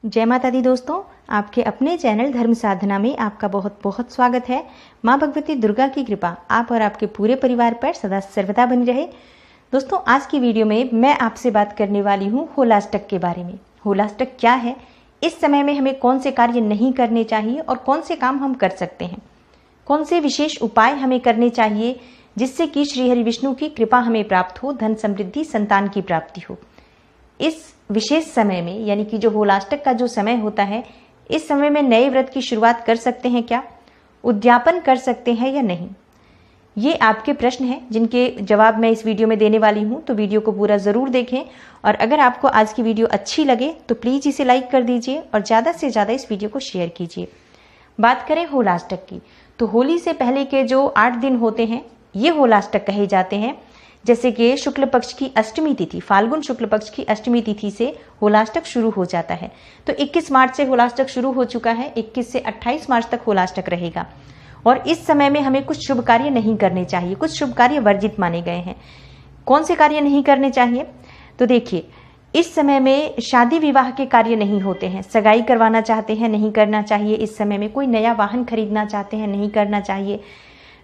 जय माता दी दोस्तों, आपके अपने चैनल धर्म साधना में आपका बहुत बहुत स्वागत है। माँ भगवती दुर्गा की कृपा आप और आपके पूरे परिवार पर सदा सर्वदा बनी रहे। दोस्तों, आज की वीडियो में मैं आपसे बात करने वाली हूँ होलाष्टक के बारे में। होलाष्टक क्या है, इस समय में हमें कौन से कार्य नहीं करने चाहिए और कौन से काम हम कर सकते हैं, कौन से विशेष उपाय हमें करने चाहिए जिससे कि श्री हरि विष्णु की कृपा हमें प्राप्त हो, धन समृद्धि संतान की प्राप्ति हो। इस विशेष समय में यानी कि जो होलाष्टक का जो समय होता है, इस समय में नए व्रत की शुरुआत कर सकते हैं क्या, उद्यापन कर सकते हैं या नहीं, ये आपके प्रश्न हैं जिनके जवाब मैं इस वीडियो में देने वाली हूं। तो वीडियो को पूरा ज़रूर देखें और अगर आपको आज की वीडियो अच्छी लगे तो प्लीज़ इसे लाइक कर दीजिए और ज़्यादा से ज़्यादा इस वीडियो को शेयर कीजिए। बात करें होलाष्टक की, तो होली से पहले के जो 8 दिन होते हैं ये होलाष्टक कहे जाते हैं। जैसे कि शुक्ल पक्ष की अष्टमी तिथि, फाल्गुन शुक्ल पक्ष की अष्टमी तिथि से होलाष्टक शुरू हो जाता है। तो 21 मार्च से होलाष्टक शुरू हो चुका है, 21 से 28 मार्च तक होलाष्टक रहेगा। और इस समय में हमें कुछ शुभ कार्य नहीं करने चाहिए, कुछ शुभ कार्य वर्जित माने गए हैं। कौन से कार्य नहीं करने चाहिए, तो देखिए, इस समय में शादी विवाह के कार्य नहीं होते हैं। सगाई करवाना चाहते हैं, नहीं करना चाहिए इस समय में। कोई नया वाहन खरीदना चाहते हैं, नहीं करना चाहिए।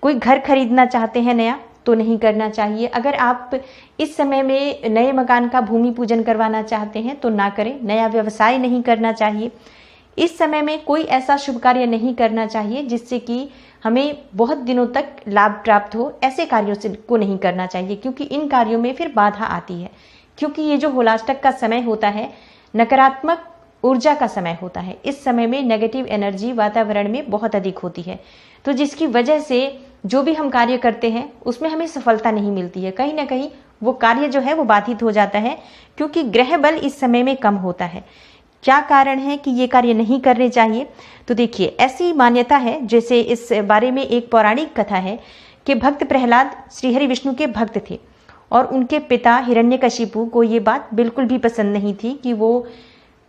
कोई घर खरीदना चाहते हैं नया, तो नहीं करना चाहिए। अगर आप इस समय में नए मकान का भूमि पूजन करवाना चाहते हैं तो ना करें। नया व्यवसाय नहीं करना चाहिए। इस समय में कोई ऐसा शुभ कार्य नहीं करना चाहिए जिससे कि हमें बहुत दिनों तक लाभ प्राप्त हो। ऐसे कार्यों से को नहीं करना चाहिए क्योंकि इन कार्यों में फिर बाधा आती है। क्योंकि ये जो होलाष्टक का समय होता है, नकारात्मक ऊर्जा का समय होता है। इस समय में नेगेटिव एनर्जी वातावरण में बहुत अधिक होती है, तो जिसकी वजह से जो भी हम कार्य करते हैं उसमें हमें सफलता नहीं मिलती है। कहीं ना कहीं वो कार्य जो है वो बाधित हो जाता है क्योंकि ग्रह बल इस समय में कम होता है। क्या कारण है कि ये कार्य नहीं करने चाहिए, तो देखिए, ऐसी मान्यता है, जैसे इस बारे में एक पौराणिक कथा है कि भक्त प्रहलाद श्री हरि विष्णु के भक्त थे और उनके पिता हिरण्यकशिपु को ये बात बिल्कुल भी पसंद नहीं थी कि वो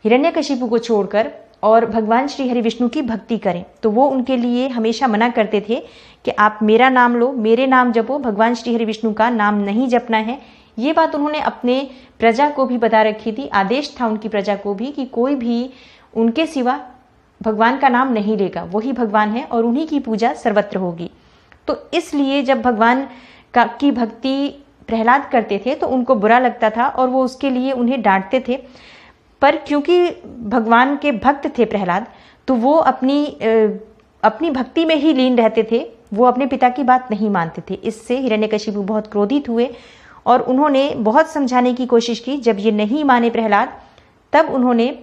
हिरण्यकशिपु को छोड़कर और भगवान श्री हरि विष्णु की भक्ति करें। तो वो उनके लिए हमेशा मना करते थे कि आप मेरा नाम लो, मेरे नाम जपो, भगवान श्री हरि विष्णु का नाम नहीं जपना है। ये बात उन्होंने अपने प्रजा को भी बता रखी थी। आदेश था उनकी प्रजा को भी कि कोई भी उनके सिवा भगवान का नाम नहीं लेगा, वही भगवान है और उन्हीं की पूजा सर्वत्र होगी। तो इसलिए जब भगवान की भक्ति प्रहलाद करते थे तो उनको बुरा लगता था और वो उसके लिए उन्हें डांटते थे। पर क्योंकि भगवान के भक्त थे प्रहलाद, तो वो अपनी भक्ति में ही लीन रहते थे। वो अपने पिता की बात नहीं मानते थे। इससे हिरण्यकशिपु बहुत क्रोधित हुए और उन्होंने बहुत समझाने की कोशिश की। जब ये नहीं माने प्रहलाद, तब उन्होंने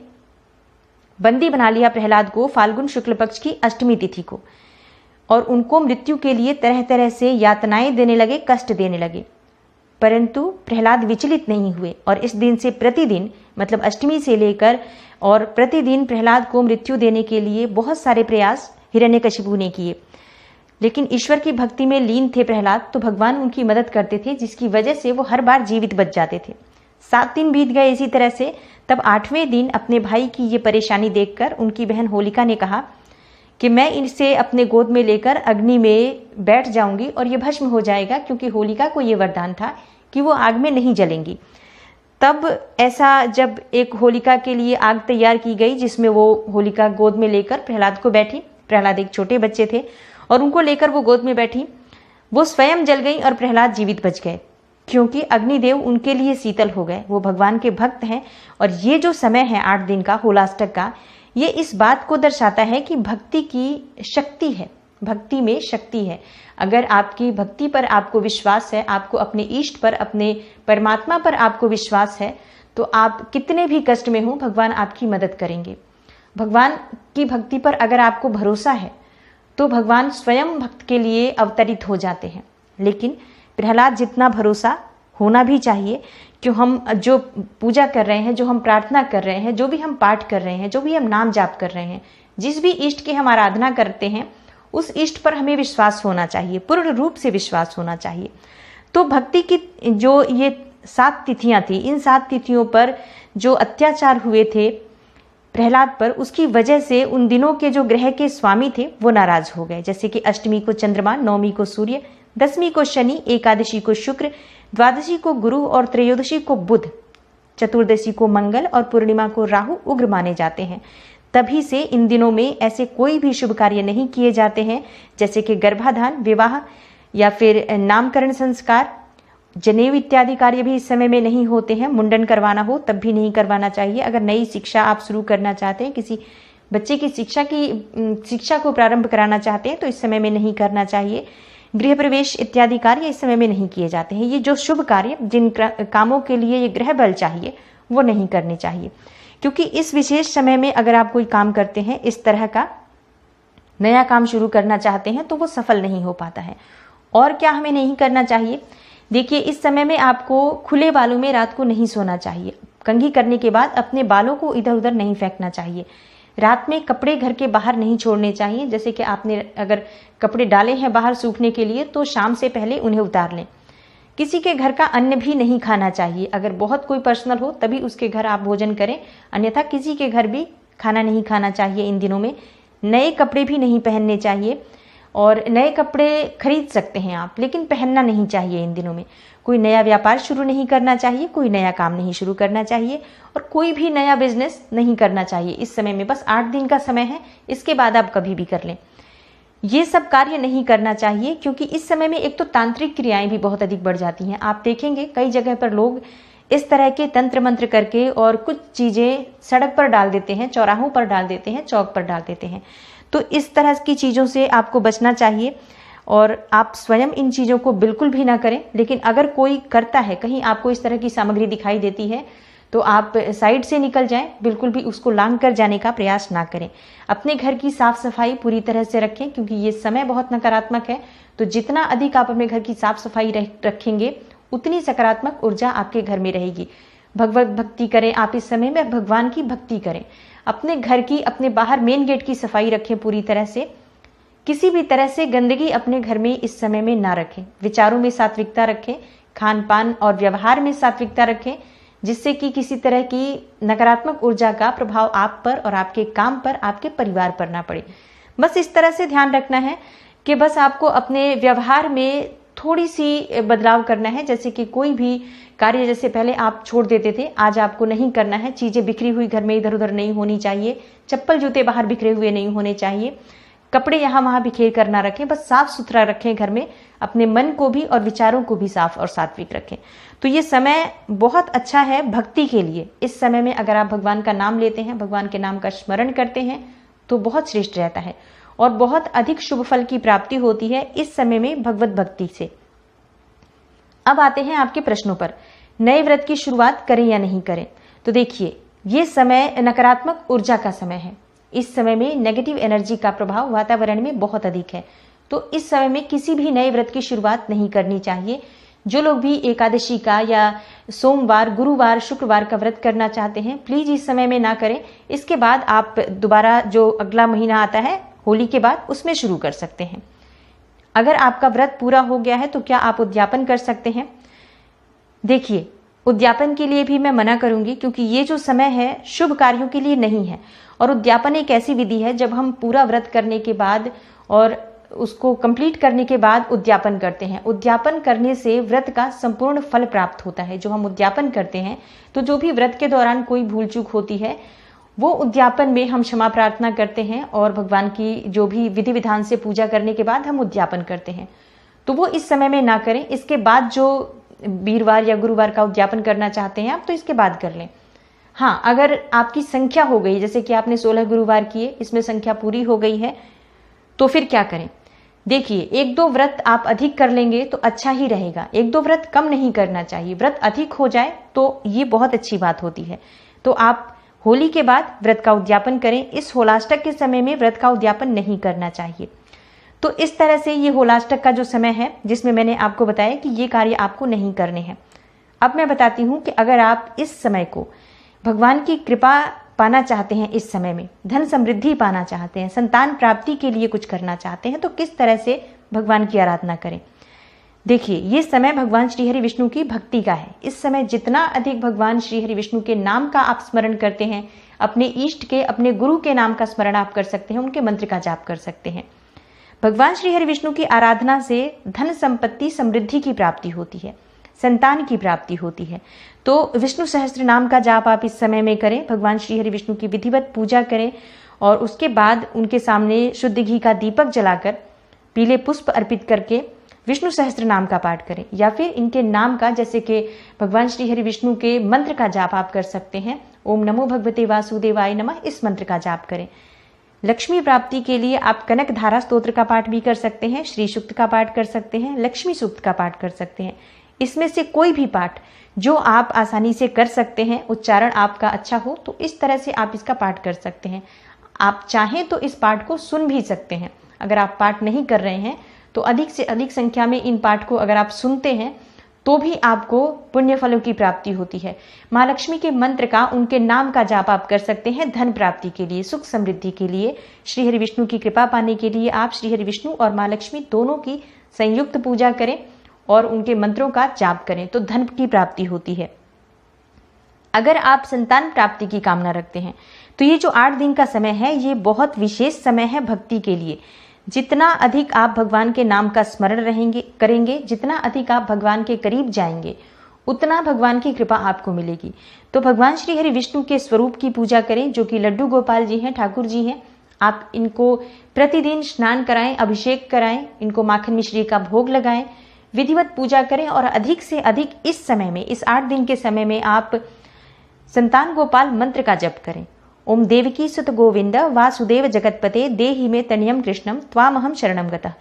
बंदी बना लिया प्रहलाद को फाल्गुन शुक्ल पक्ष की अष्टमी तिथि को, और उनको मृत्यु के लिए तरह तरह से यातनाएं देने लगे, कष्ट देने लगे। परंतु प्रहलाद विचलित नहीं हुए और इस दिन से प्रतिदिन, मतलब अष्टमी से लेकर और प्रतिदिन प्रहलाद को मृत्यु देने के लिए बहुत सारे प्रयास हिरण्यकशिपु ने किए। लेकिन ईश्वर की भक्ति में लीन थे प्रहलाद, तो भगवान उनकी मदद करते थे, जिसकी वजह से वो हर बार जीवित बच जाते थे। 7 दिन बीत गए इसी तरह से। तब 8वें दिन अपने भाई की ये परेशानी देखकर उनकी बहन होलिका ने कहा कि मैं इसे अपने गोद में लेकर अग्नि में बैठ जाऊंगी और ये भस्म हो जाएगा, क्योंकि होलिका को ये वरदान था कि वो आग में नहीं जलेंगी। तब ऐसा जब एक होलिका के लिए आग तैयार की गई, जिसमें वो होलिका गोद में लेकर प्रहलाद को बैठी। प्रहलाद एक छोटे बच्चे थे और उनको लेकर वो गोद में बैठी। वो स्वयं जल गई और प्रहलाद जीवित बच गए, क्योंकि अग्निदेव उनके लिए शीतल हो गए। वो भगवान के भक्त हैं और ये जो समय है 8 दिन का होलाष्टक का, ये इस बात को दर्शाता है कि भक्ति की शक्ति है, भक्ति में शक्ति है। अगर आपकी भक्ति पर आपको विश्वास है, आपको अपने इष्ट पर, अपने परमात्मा पर आपको विश्वास है, तो आप कितने भी कष्ट में हो, भगवान आपकी मदद करेंगे। भगवान की भक्ति पर अगर आपको भरोसा है तो भगवान स्वयं भक्त के लिए अवतरित हो जाते हैं। लेकिन प्रहलाद जितना भरोसा होना भी चाहिए, क्यों हम जो पूजा कर रहे हैं, जो हम प्रार्थना कर रहे हैं, जो भी हम पाठ कर रहे हैं, जो भी हम नाम जाप कर रहे हैं, जिस भी इष्ट की हम आराधना करते हैं, उस इष्ट पर हमें विश्वास होना चाहिए, पूर्ण रूप से विश्वास होना चाहिए। तो भक्ति की जो ये 7 तिथियां थी, इन 7 तिथियों पर जो अत्याचार हुए थे प्रहलाद पर, उसकी वजह से उन दिनों के जो ग्रह के स्वामी थे वो नाराज हो गए। जैसे कि अष्टमी को चंद्रमा, नवमी को सूर्य, 10वीं को शनि, एकादशी को शुक्र, द्वादशी को गुरु और त्रयोदशी को बुध। चतुर्दशी को मंगल और पूर्णिमा को राहु उग्र माने जाते हैं। तभी से इन दिनों में ऐसे कोई भी शुभ कार्य नहीं किए जाते हैं, जैसे कि गर्भाधान, विवाह या फिर नामकरण संस्कार, जनेऊ इत्यादि कार्य भी इस समय में नहीं होते हैं। मुंडन करवाना हो तब भी नहीं करवाना चाहिए। अगर नई शिक्षा आप शुरू करना चाहते हैं, किसी बच्चे की शिक्षा को प्रारंभ कराना चाहते हैं, तो इस समय में नहीं करना चाहिए। गृह प्रवेश इत्यादि कार्य इस समय में नहीं किए जाते हैं। ये जो शुभ कार्य, जिन कामों के लिए ये ग्रह बल चाहिए, वो नहीं करने चाहिए, क्योंकि इस विशेष समय में अगर आप कोई काम करते हैं, इस तरह का नया काम शुरू करना चाहते हैं, तो वो सफल नहीं हो पाता है। और क्या हमें नहीं करना चाहिए? देखिए, इस समय में आपको खुले बालों में रात को नहीं सोना चाहिए। कंघी करने के बाद अपने बालों को इधर उधर नहीं फेंकना चाहिए। रात में कपड़े घर के बाहर नहीं छोड़ने चाहिए। जैसे कि आपने अगर कपड़े डाले हैं बाहर सूखने के लिए, तो शाम से पहले उन्हें उतार लें। किसी के घर का अन्न भी नहीं खाना चाहिए। अगर बहुत कोई पर्सनल हो तभी उसके घर आप भोजन करें, अन्यथा किसी के घर भी खाना नहीं खाना चाहिए इन दिनों में। नए कपड़े भी नहीं पहनने चाहिए, और नए कपड़े खरीद सकते हैं आप, लेकिन पहनना नहीं चाहिए इन दिनों में। कोई नया व्यापार शुरू नहीं करना चाहिए, कोई नया काम नहीं शुरू करना चाहिए, और कोई भी नया बिजनेस नहीं करना चाहिए इस समय में। बस 8 दिन का समय है, इसके बाद आप कभी भी कर लें। ये सब कार्य नहीं करना चाहिए, क्योंकि इस समय में एक तो तांत्रिक क्रियाएं भी बहुत अधिक बढ़ जाती हैं। आप देखेंगे कई जगह पर लोग इस तरह के तंत्र मंत्र करके और कुछ चीजें सड़क पर डाल देते हैं, चौराहों पर डाल देते हैं, चौक पर डाल देते हैं। तो इस तरह की चीज़ों से आपको बचना चाहिए, और आप स्वयं इन चीज़ों को बिल्कुल भी ना करें। लेकिन अगर कोई करता है, कहीं आपको इस तरह की सामग्री दिखाई देती है, तो आप साइड से निकल जाएं, बिल्कुल भी उसको लांघ कर जाने का प्रयास ना करें। अपने घर की साफ सफाई पूरी तरह से रखें, क्योंकि ये समय बहुत नकारात्मक है। तो जितना अधिक आप अपने घर की साफ सफाई रखेंगे, उतनी सकारात्मक ऊर्जा आपके घर में रहेगी। भगवत भक्ति करें आप इस समय में, भगवान की भक्ति करें। अपने घर की, अपने बाहर मेन गेट की सफाई रखें पूरी तरह से। किसी भी तरह से गंदगी अपने घर में इस समय में ना रखें। विचारों में सात्विकता रखें, खान पान और व्यवहार में सात्विकता रखें, जिससे कि किसी तरह की नकारात्मक ऊर्जा का प्रभाव आप पर और आपके काम पर, आपके परिवार पर ना पड़े। बस इस तरह से ध्यान रखना है कि बस आपको अपने व्यवहार में थोड़ी सी बदलाव करना है। जैसे कि कोई भी कार्य जैसे पहले आप छोड़ देते थे, आज आपको नहीं करना है। चीजें बिखरी हुई घर में इधर उधर नहीं होनी चाहिए। चप्पल जूते बाहर बिखरे हुए नहीं होने चाहिए। कपड़े यहाँ वहां बिखेर कर ना रखें। बस साफ सुथरा रखें घर में, अपने मन को भी और विचारों को भी साफ और सात्विक रखें। तो ये समय बहुत अच्छा है भक्ति के लिए। इस समय में अगर आप भगवान का नाम लेते हैं, भगवान के नाम का स्मरण करते हैं, तो बहुत श्रेष्ठ रहता है और बहुत अधिक शुभ फल की प्राप्ति होती है इस समय में भगवत भक्ति से। अब आते हैं आपके प्रश्नों पर। नए व्रत की शुरुआत करें या नहीं करें? तो देखिए, ये समय नकारात्मक ऊर्जा का समय है। इस समय में नेगेटिव एनर्जी का प्रभाव वातावरण में बहुत अधिक है। तो इस समय में किसी भी नए व्रत की शुरुआत नहीं करनी चाहिए। जो लोग भी एकादशी का या सोमवार, गुरुवार, शुक्रवार का व्रत करना चाहते हैं, प्लीज इस समय में ना करें। इसके बाद आप दोबारा जो अगला महीना आता है होली के बाद, उसमें शुरू कर सकते हैं। अगर आपका व्रत पूरा हो गया है तो क्या आप उद्यापन कर सकते हैं? देखिए, उद्यापन के लिए भी मैं मना करूंगी, क्योंकि ये जो समय है शुभ कार्यों के लिए नहीं है। और उद्यापन एक ऐसी विधि है जब हम पूरा व्रत करने के बाद और उसको कंप्लीट करने के बाद उद्यापन करते हैं। उद्यापन करने से व्रत का संपूर्ण फल प्राप्त होता है। जो हम उद्यापन करते हैं, तो जो भी व्रत के दौरान कोई भूल चूक होती है, वो उद्यापन में हम क्षमा प्रार्थना करते हैं और भगवान की जो भी विधि विधान से पूजा करने के बाद हम उद्यापन करते हैं। तो वो इस समय में ना करें। इसके बाद जो वीरवार या गुरुवार का उद्यापन करना चाहते हैं आप, तो इसके बाद कर लें। हाँ, अगर आपकी संख्या हो गई, जैसे कि आपने 16 गुरुवार किए, इसमें संख्या पूरी हो गई है, तो फिर क्या करें? देखिए, 1-2 व्रत आप अधिक कर लेंगे तो अच्छा ही रहेगा। 1-2 व्रत कम नहीं करना चाहिए। व्रत अधिक हो जाए तो ये बहुत अच्छी बात होती है। तो आप होली के बाद व्रत का उद्यापन करें। इस होलाष्टक के समय में व्रत का उद्यापन नहीं करना चाहिए। तो इस तरह से ये होलाष्टक का जो समय है, जिसमें मैंने आपको बताया कि ये कार्य आपको नहीं करने हैं। अब मैं बताती हूँ कि अगर आप इस समय को भगवान की कृपा पाना चाहते हैं, इस समय में धन समृद्धि पाना चाहते हैं, संतान प्राप्ति के लिए कुछ करना चाहते हैं, तो किस तरह से भगवान की आराधना करें। देखिए, ये समय भगवान श्री हरि विष्णु की भक्ति का है। इस समय जितना अधिक भगवान श्री हरि विष्णु के नाम का आप स्मरण करते हैं, अपने इष्ट के, अपने गुरु के नाम का स्मरण आप कर सकते हैं, उनके मंत्र का जाप कर सकते हैं। भगवान श्री हरि विष्णु की आराधना से धन संपत्ति समृद्धि की प्राप्ति होती है। संतान की प्राप्ति होती है। तो विष्णु सहस्त्र नाम का जाप आप इस समय में करें, भगवान श्री हरि विष्णु की विधिवत पूजा करें और उसके बाद उनके सामने शुद्ध घी का दीपक जलाकर पीले पुष्प अर्पित करके विष्णु सहस्त्र नाम का पाठ करें, या फिर इनके नाम का, जैसे कि भगवान श्री हरि विष्णु के मंत्र का जाप आप कर सकते हैं। ओम नमो भगवते वासुदेवाय नमः, इस मंत्र का जाप करें। लक्ष्मी प्राप्ति के लिए आप कनक धारा स्तोत्र का पाठ भी कर सकते हैं, श्री सूक्त का पाठ कर सकते हैं, लक्ष्मी सूक्त का पाठ कर सकते हैं। इसमें से कोई भी पाठ जो आप आसानी से कर सकते हैं, उच्चारण आपका अच्छा हो तो इस तरह से आप इसका पाठ कर सकते हैं। आप चाहें तो इस पाठ को सुन भी सकते हैं। अगर आप पाठ नहीं कर रहे हैं तो अधिक से अधिक संख्या में इन पाठ को अगर आप सुनते हैं तो भी आपको पुण्य फलों की प्राप्ति होती है। माँ लक्ष्मी के मंत्र का, उनके नाम का जाप आप कर सकते हैं धन प्राप्ति के लिए, सुख समृद्धि के लिए, श्री हरि विष्णु की कृपा पाने के लिए आप श्री हरि विष्णु और माँ लक्ष्मी दोनों की संयुक्त पूजा करें और उनके मंत्रों का जाप करें तो धन की प्राप्ति होती है। अगर आप संतान प्राप्ति की कामना रखते हैं तो ये जो 8 दिन का समय है ये बहुत विशेष समय है भक्ति के लिए। जितना अधिक आप भगवान के नाम का स्मरण करेंगे, जितना अधिक आप भगवान के करीब जाएंगे, उतना भगवान की कृपा आपको मिलेगी। तो भगवान श्री हरि विष्णु के स्वरूप की पूजा करें जो कि लड्डू गोपाल जी हैं, ठाकुर जी हैं। आप इनको प्रतिदिन स्नान कराएं, अभिषेक कराएं, इनको माखन मिश्री का भोग लगाएं, विधिवत पूजा करें और अधिक से अधिक इस समय में, इस 8 दिन के समय में आप संतान गोपाल मंत्र का जप करें। ओम देवकी सुत गोविंद वासुदेव जगतपते देहि में तनियम कृष्णम त्वामहम शरणम गतः।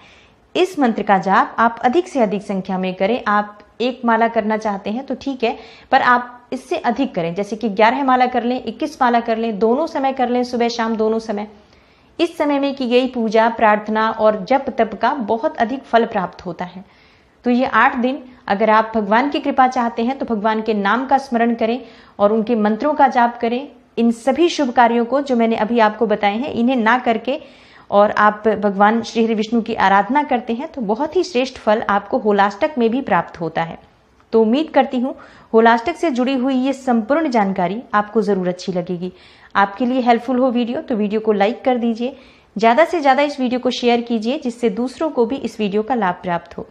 इस मंत्र का जाप आप अधिक से अधिक संख्या में करें। आप 1 माला करना चाहते हैं तो ठीक है, पर आप इससे अधिक करें, जैसे कि 11 माला कर लें, 21 माला कर लें, दोनों समय कर लें, सुबह शाम दोनों समय। इस समय में की गई पूजा, प्रार्थना और जप तप का बहुत अधिक फल प्राप्त होता है। तो ये 8 दिन अगर आप भगवान की कृपा चाहते हैं तो भगवान के नाम का स्मरण करें और उनके मंत्रों का जाप करें। इन सभी शुभ कार्यों को जो मैंने अभी आपको बताए हैं, इन्हें ना करके और आप भगवान श्री हरि विष्णु की आराधना करते हैं तो बहुत ही श्रेष्ठ फल आपको होलाष्टक में भी प्राप्त होता है। तो उम्मीद करती हूँ होलाष्टक से जुड़ी हुई ये संपूर्ण जानकारी आपको जरूर अच्छी लगेगी। आपके लिए हेल्पफुल हो वीडियो तो वीडियो को लाइक कर दीजिए, ज़्यादा से ज़्यादा इस वीडियो को शेयर कीजिए जिससे दूसरों को भी इस वीडियो का लाभ प्राप्त हो।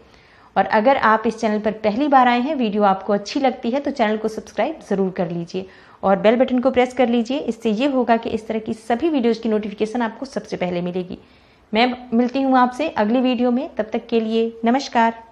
और अगर आप इस चैनल पर पहली बार आए हैं, वीडियो आपको अच्छी लगती है तो चैनल को सब्सक्राइब जरूर कर लीजिए और बेल बटन को प्रेस कर लीजिए। इससे ये होगा कि इस तरह की सभी वीडियोज़ की नोटिफिकेशन आपको सबसे पहले मिलेगी। मैं मिलती हूँ आपसे अगली वीडियो में, तब तक के लिए नमस्कार।